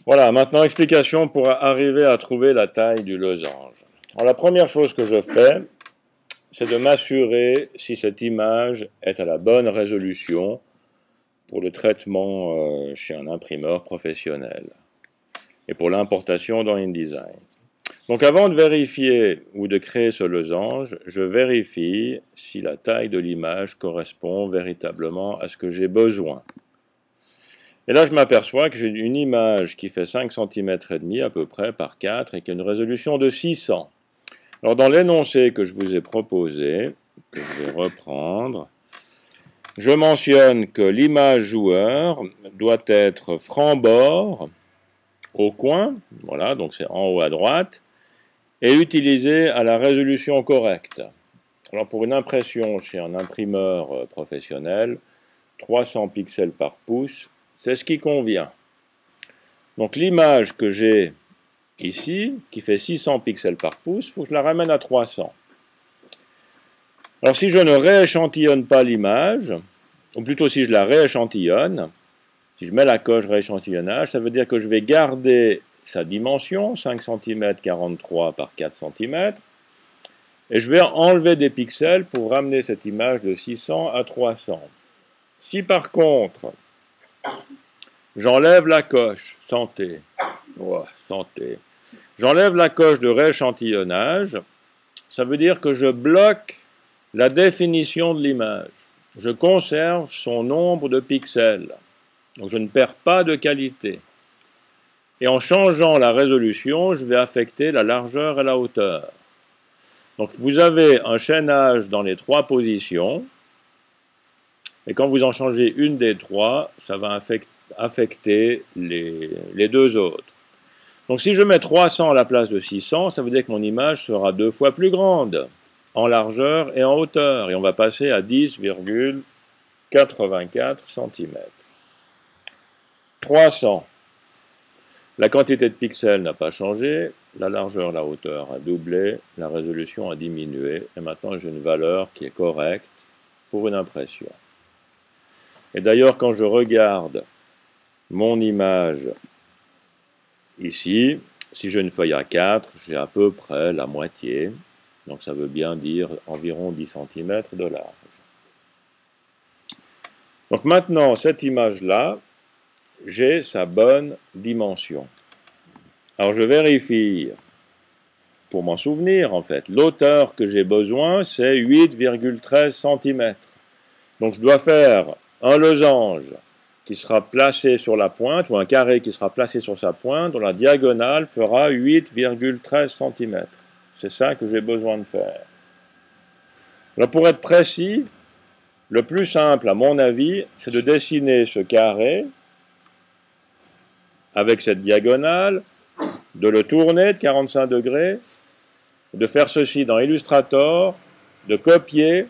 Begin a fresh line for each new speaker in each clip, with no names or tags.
Voilà, maintenant explication pour arriver à trouver la taille du losange. Alors, la première chose que je fais, c'est de m'assurer si cette image est à la bonne résolution pour le traitement chez un imprimeur professionnel et pour l'importation dans InDesign. Donc avant de vérifier ou de créer ce losange, je vérifie si la taille de l'image correspond véritablement à ce que j'ai besoin. Et là, je m'aperçois que j'ai une image qui fait 5 cm et demi à peu près par 4 et qui a une résolution de 600. Alors dans l'énoncé que je vous ai proposé, que je vais reprendre, je mentionne que l'image joueur doit être franc-bord au coin, voilà, donc c'est en haut à droite, et utilisée à la résolution correcte. Alors pour une impression chez un imprimeur professionnel, 300 pixels par pouce, c'est ce qui convient. Donc l'image que j'ai ici, qui fait 600 pixels par pouce, il faut que je la ramène à 300. Alors si je ne rééchantillonne pas l'image, ou plutôt si je la rééchantillonne, si je mets la coche rééchantillonnage, ça veut dire que je vais garder sa dimension, 5 cm 43 par 4 cm, et je vais enlever des pixels pour ramener cette image de 600 à 300. Si par contre, j'enlève la coche, santé, oh, santé, j'enlève la coche de rééchantillonnage, ça veut dire que je bloque la définition de l'image. Je conserve son nombre de pixels. Donc je ne perds pas de qualité. Et en changeant la résolution, je vais affecter la largeur et la hauteur. Donc vous avez un chaînage dans les trois positions. Et quand vous en changez une des trois, ça va affecter les deux autres. Donc si je mets 300 à la place de 600, ça veut dire que mon image sera 2 fois plus grande, en largeur et en hauteur. Et on va passer à 10,84 cm. 300. La quantité de pixels n'a pas changé, la largeur, la hauteur a doublé, la résolution a diminué, et maintenant j'ai une valeur qui est correcte pour une impression. Et d'ailleurs, quand je regarde mon image ici, si j'ai une feuille A4, j'ai à peu près la moitié, donc ça veut bien dire environ 10 cm de large. Donc maintenant, cette image-là, j'ai sa bonne dimension. Alors je vérifie, pour m'en souvenir en fait, l'hauteur que j'ai besoin, c'est 8,13 cm. Donc je dois faire un losange qui sera placé sur la pointe, ou un carré qui sera placé sur sa pointe, dont la diagonale fera 8,13 cm. C'est ça que j'ai besoin de faire. Alors pour être précis, le plus simple à mon avis, c'est de dessiner ce carré avec cette diagonale, de le tourner de 45 degrés, de faire ceci dans Illustrator, de copier,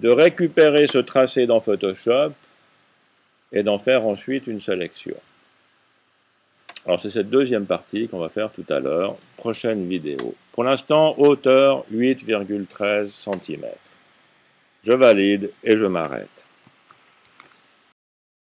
de récupérer ce tracé dans Photoshop et d'en faire ensuite une sélection. Alors c'est cette deuxième partie qu'on va faire tout à l'heure, prochaine vidéo. Pour l'instant, hauteur 8,13 cm. Je valide et je m'arrête.